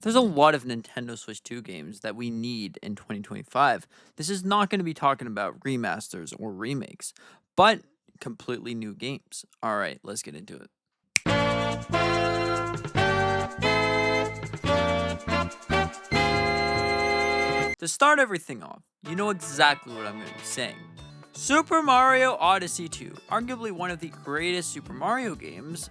There's a lot of Nintendo Switch 2 games that we need in 2025. This is not going to be talking about remasters or remakes, but completely new games. All right, let's get into it. To start everything off, you know exactly what I'm going to be saying. Super Mario Odyssey 2, arguably one of the greatest Super Mario games.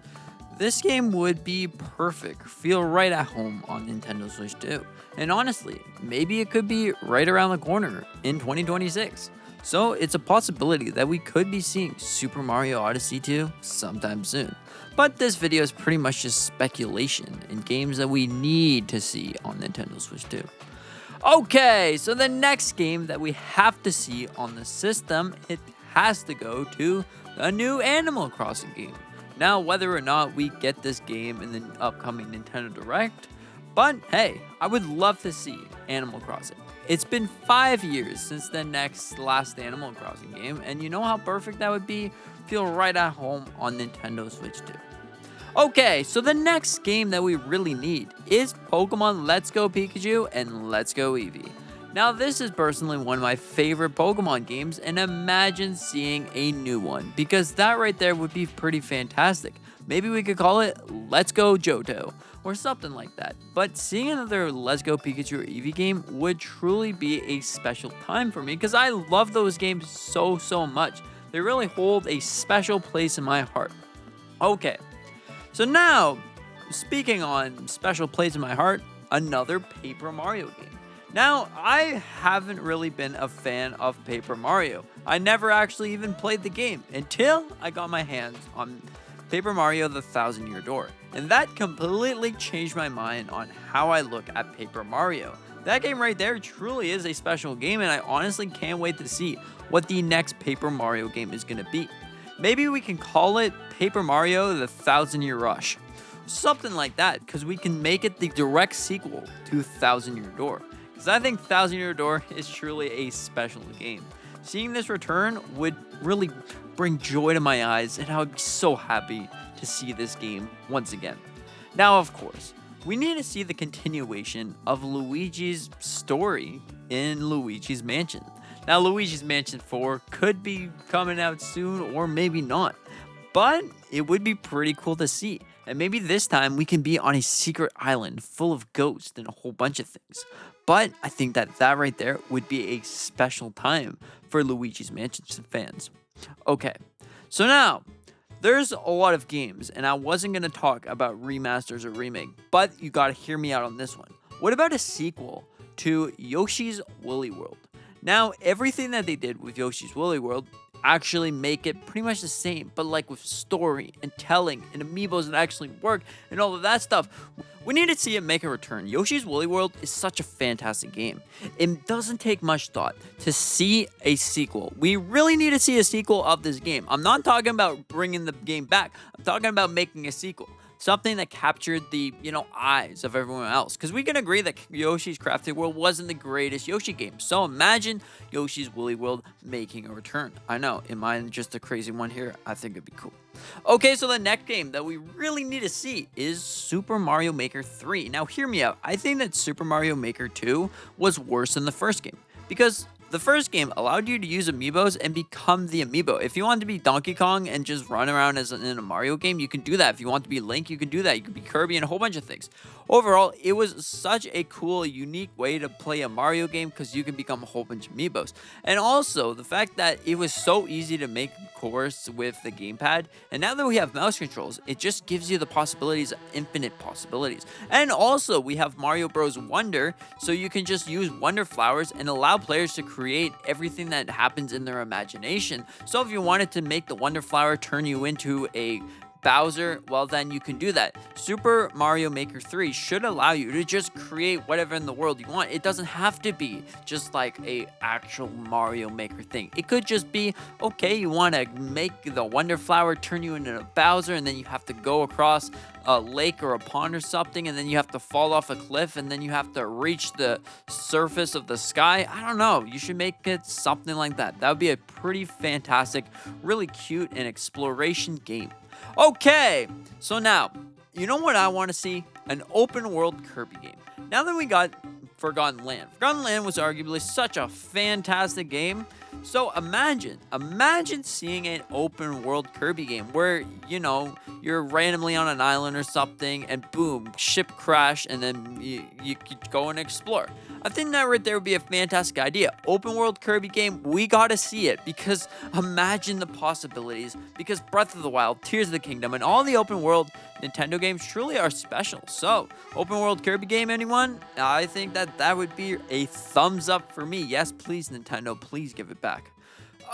This game would be perfect, feel right at home on Nintendo Switch 2. And honestly, maybe it could be right around the corner in 2026. So it's a possibility that we could be seeing Super Mario Odyssey 2 sometime soon. But this video is pretty much just speculation in games that we need to see on Nintendo Switch 2. Okay, so the next game that we have to see on the system, it has to go to the new Animal Crossing game. Now, whether or not we get this game in the upcoming Nintendo Direct, but hey, I would love to see Animal Crossing. It's been 5 years since the last Animal Crossing game, and you know how perfect that would be? Feel right at home on Nintendo Switch 2. Okay, so the next game that we really need is Pokemon Let's Go Pikachu and Let's Go Eevee. Now, this is personally one of my favorite Pokemon games, and imagine seeing a new one, because that right there would be pretty fantastic. Maybe we could call it Let's Go Johto, or something like that. But seeing another Let's Go Pikachu or Eevee game would truly be a special time for me, because I love those games so much. They really hold a special place in my heart. Okay. So now, speaking on special place in my heart, another Paper Mario game. Now, I haven't really been a fan of Paper Mario. I never actually even played the game until I got my hands on Paper Mario The Thousand Year Door. And that completely changed my mind on how I look at Paper Mario. That game right there truly is a special game, and I honestly can't wait to see what the next Paper Mario game is going to be. Maybe we can call it Paper Mario The Thousand Year Rush. Something like that, because we can make it the direct sequel to Thousand Year Door. Because I think Thousand Year Door is truly a special game. Seeing this return would really bring joy to my eyes, and I would be so happy to see this game once again. Now, of course, we need to see the continuation of Luigi's story in Luigi's Mansion. Now, Luigi's Mansion 4 could be coming out soon, or maybe not. But it would be pretty cool to see. And maybe this time we can be on a secret island full of ghosts and a whole bunch of things. But I think that right there would be a special time for Luigi's Mansion fans. Okay, so now, there's a lot of games, and I wasn't going to talk about remasters or remake, but you got to hear me out on this one. What about a sequel to Yoshi's Woolly World? Now, everything that they did with Yoshi's Woolly World actually make it pretty much the same, but like with story and telling and amiibos that actually work and all of that stuff. We need to see it make a return. Yoshi's Woolly World is such a fantastic game. It doesn't take much thought to see a sequel. We really need to see a sequel of this game. I'm not talking about bringing the game back. I'm talking about making a sequel. Something that captured the, eyes of everyone else. Because we can agree that Yoshi's Crafted World wasn't the greatest Yoshi game. So imagine Yoshi's Woolly World making a return. I know, am I just a crazy one here? I think it'd be cool. Okay, so the next game that we really need to see is Super Mario Maker 3. Now, hear me out. I think that Super Mario Maker 2 was worse than the first game. Because the first game allowed you to use amiibos and become the amiibo. If you want to be Donkey Kong and just run around as in a Mario game, you can do that. If you want to be Link, you can do that. You can be Kirby and a whole bunch of things. Overall, it was such a cool, unique way to play a Mario game because you can become a whole bunch of amiibos. And also, the fact that it was so easy to make course with the gamepad, and now that we have mouse controls, it just gives you the possibilities, infinite possibilities. And also, we have Mario Bros. Wonder, so you can just use Wonder Flowers and allow players to create everything that happens in their imagination. So if you wanted to make the Wonder Flower turn you into a Bowser, well then you can do that. Super Mario Maker 3 should allow you to just create whatever in the world you want. It doesn't have to be just like a actual Mario Maker thing. It could just be, okay, you want to make the Wonder Flower turn you into a Bowser, and then you have to go across a lake or a pond or something, and then you have to fall off a cliff, and then you have to reach the surface of the sky. I don't know. You should make it something like that. That would be a pretty fantastic, really cute and exploration game. Okay, so now, you know what I want to see? an open world Kirby game. Now that we got Forgotten Land. Forgotten Land was arguably such a fantastic game. So imagine seeing an open world Kirby game where, you're randomly on an island or something and boom, ship crash and then you could go and explore. I think that right there would be a fantastic idea. Open world Kirby game, we gotta see it because imagine the possibilities because Breath of the Wild, Tears of the Kingdom, and all the open world Nintendo games truly are special. So, open world Kirby game, anyone? I think that would be a thumbs up for me. Yes, please, Nintendo, please give it back.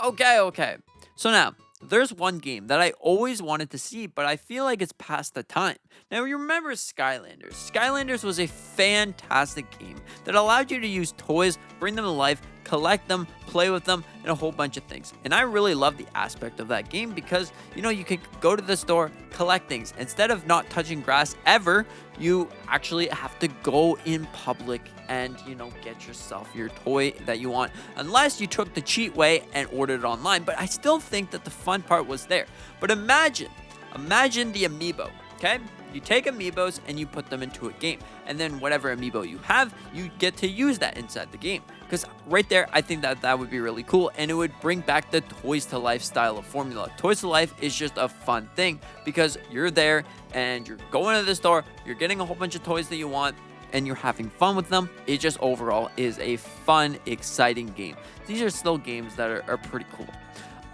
Okay. So now, there's one game that I always wanted to see, but I feel like it's past the time. Now, you remember Skylanders. Skylanders was a fantastic game that allowed you to use toys, bring them to life, collect them, play with them, and a whole bunch of things. And I really love the aspect of that game because, you could go to the store, collect things. Instead of not touching grass ever, you actually have to go in public and, get yourself your toy that you want. Unless you took the cheat way and ordered it online. But I still think that the fun part was there. But imagine the Amiibo, okay? You take Amiibos and you put them into a game. And then whatever Amiibo you have, you get to use that inside the game. Because right there, I think that would be really cool. And it would bring back the Toys to Life style of formula. Toys to Life is just a fun thing because you're there and you're going to the store, you're getting a whole bunch of toys that you want, and you're having fun with them. It just overall is a fun, exciting game. These are still games that are pretty cool.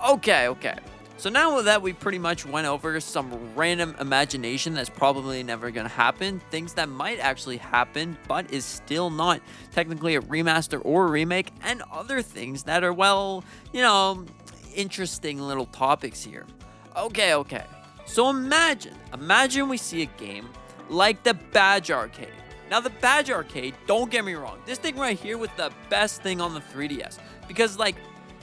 Okay. So now that we pretty much went over some random imagination that's probably never going to happen, things that might actually happen but is still not technically a remaster or a remake, and other things that are, interesting little topics here. Okay. So imagine we see a game like the Badge Arcade. Now the Badge Arcade, don't get me wrong, this thing right here was the best thing on the 3DS because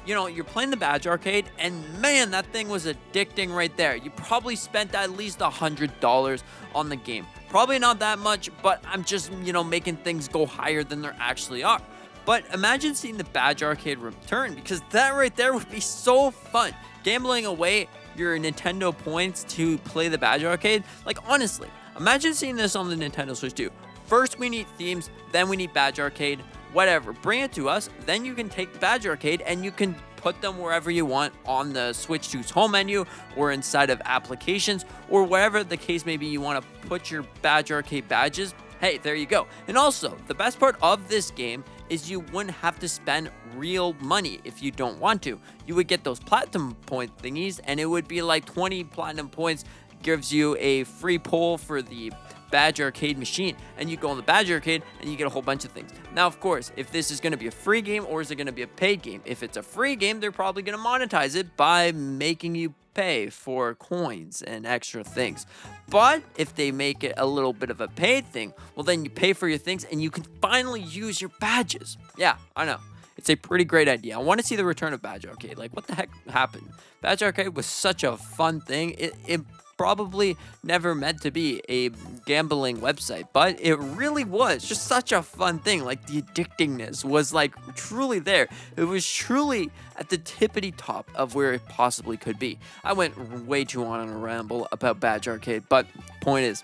you're playing the Badge Arcade, and man, that thing was addicting right there. You probably spent at least $100 on the game. Probably not that much, but I'm just, making things go higher than there actually are. But imagine seeing the Badge Arcade return, because that right there would be so fun. Gambling away your Nintendo points to play the Badge Arcade. Like, honestly, imagine seeing this on the Nintendo Switch 2. First, we need themes, then we need Badge Arcade. Whatever, bring it to us, then you can take the Badge Arcade and you can put them wherever you want on the Switch 2's home menu or inside of applications or wherever the case may be you want to put your Badge Arcade badges. Hey, there you go. And also, the best part of this game is you wouldn't have to spend real money if you don't want to. You would get those platinum point thingies and it would be like 20 platinum points gives you a free pull for the Badge Arcade machine, and you go on the Badge Arcade and you get a whole bunch of things. Now, of course, if this is going to be a free game or is it going to be a paid game? If it's a free game, they're probably going to monetize it by making you pay for coins and extra things. But if they make it a little bit of a paid thing, well, then you pay for your things and you can finally use your badges. Yeah, I know. It's a pretty great idea. I want to see the return of Badge Arcade. Like, what the heck happened? Badge Arcade was such a fun thing. It probably never meant to be a gambling website, but it really was just such a fun thing. Like, the addictingness was like truly there. It was truly at the tippity top of where it possibly could be. I went way too on a ramble about Badge Arcade, but point is,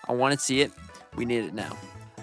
I want to see it. We need it now.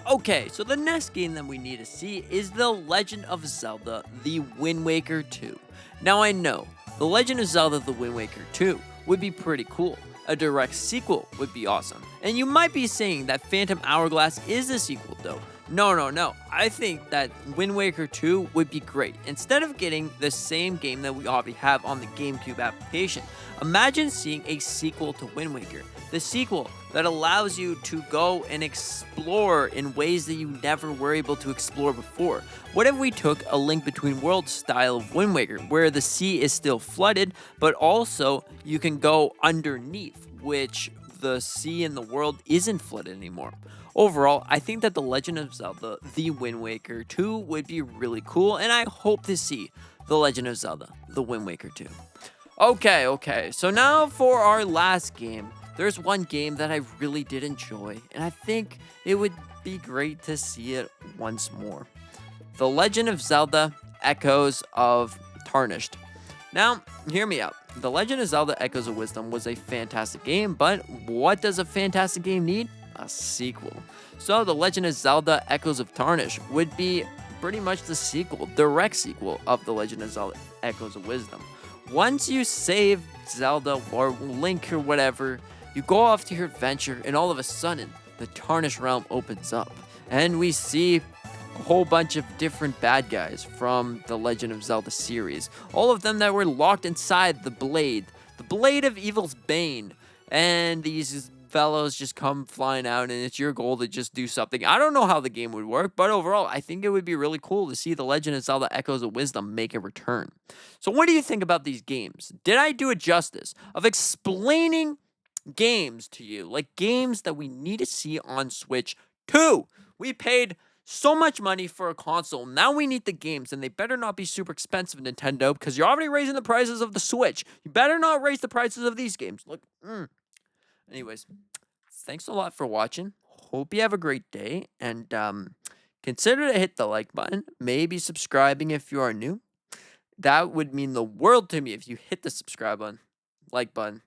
Okay, so the next game that we need to see is The Legend of Zelda: The Wind Waker 2. Now, I know The Legend of Zelda: The Wind Waker 2 would be pretty cool. A direct sequel would be awesome. And you might be saying that Phantom Hourglass is a sequel though. No. I think that Wind Waker 2 would be great. Instead of getting the same game that we already have on the GameCube application, imagine seeing a sequel to Wind Waker. The sequel that allows you to go and explore in ways that you never were able to explore before. What if we took a Link Between Worlds style of Wind Waker, where the sea is still flooded, but also you can go underneath, which the sea in the world isn't flooded anymore. Overall, I think that The Legend of Zelda: The Wind Waker 2 would be really cool, and I hope to see The Legend of Zelda: The Wind Waker 2. Okay, so now for our last game. There's one game that I really did enjoy, and I think it would be great to see it once more. The Legend of Zelda: Echoes of Tarnished. Now, hear me out. The Legend of Zelda: Echoes of Wisdom was a fantastic game, but what does a fantastic game need? a sequel. So The Legend of Zelda Echoes of Tarnish would be pretty much the sequel, direct sequel of The Legend of Zelda Echoes of Wisdom. Once you save Zelda or Link or whatever, you go off to your adventure, and all of a sudden, the Tarnished Realm opens up, and we see a whole bunch of different bad guys from the Legend of Zelda series. All of them that were locked inside the Blade of Evil's Bane. And these fellows just come flying out, and it's your goal to just do something. I don't know how the game would work, but overall, I think it would be really cool to see The Legend of Zelda Echoes of Wisdom make a return. So what do you think about these games? Did I do it justice of explaining games to you, like games that we need to see on Switch 2? We paid so much money for a console. Now we need the games, and they better not be super expensive, Nintendo, because you're already raising the prices of the Switch. You better not raise the prices of these games. Look, anyways, thanks a lot for watching. Hope you have a great day, and consider to hit the like button, maybe subscribing if you are new. That would mean the world to me if you hit the subscribe button, like button.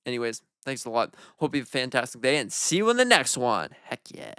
Anyways, thanks a lot. Hope you have a fantastic day, and see you in the next one. Heck yeah.